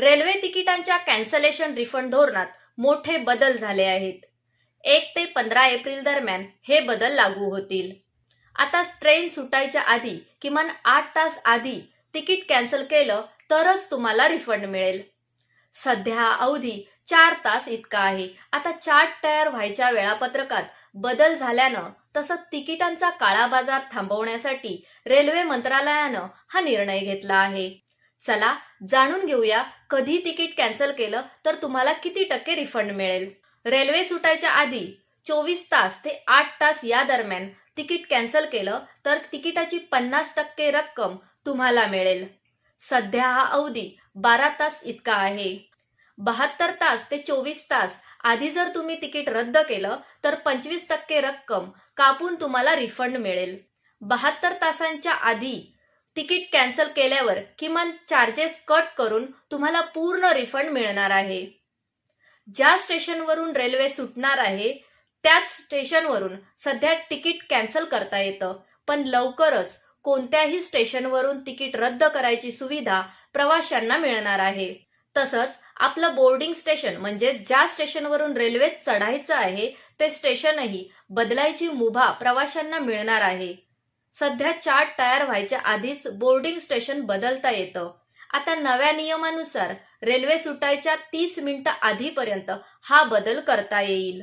Railway तिकिटांच्या cancellation refund धोरणात मोठे बदल झाले आहेत. 1 ते 15 एप्रिल दरम्यान हे बदल लागू होतील. आता ट्रेन सुटायच्या आधी किमान 8 तास आधी तिकीट कॅन्सल केलं तरच तुम्हाला रिफंड मिळेल. सध्या हा अवधी 4 तास इतका आहे. आता चार्ट तयार व्हायच्या वेळापत्रकात बदल झाल्यानं तसंच तिकिटांचा काळा बाजार थांबवण्यासाठी रेल्वे मंत्रालयानं हा निर्णय घेतला आहे. चला जाणून घेऊया कधी तिकीट कॅन्सल केलं तर तुम्हाला किती टक्के रिफंड मिळेल. रेल्वे सुटायच्या आधी 24 तास ते 8 तास या दरम्यान तिकीट कॅन्सल केलं तर तिकिटाची 50% रक्कम तुम्हाला मिळेल. सध्या हा अवधी 12 तास इतका आहे. 72 तास ते 24 तास आधी जर तुम्ही तिकीट रद्द केलं तर 25% रक्कम कापून तुम्हाला रिफंड मिळेल. 72 तासांच्या आधी तिकीट कॅन्सल केल्यावर किमान चार्जेस कट करून तुम्हाला पूर्ण रिफंड मिळणार आहे. ज्या स्टेशनवरून रेल्वे सुटणार आहे त्याच स्टेशनवरून सध्या तिकीट कॅन्सल करता येतं, पण लवकरच कोणत्याही स्टेशनवरून तिकीट रद्द करायची सुविधा प्रवाशांना मिळणार आहे. तसंच आपलं बोर्डिंग स्टेशन म्हणजे ज्या स्टेशनवरून रेल्वेत चढायचं आहे ते स्टेशनही बदलायची मुभा प्रवाशांना मिळणार आहे. सध्या चार्ट तयार व्हायच्या आधीच बोर्डिंग स्टेशन बदलता येतं. आता नव्या नियमानुसार रेल्वे सुटायच्या 30 मिनिटं आधीपर्यंत हा बदल करता येईल.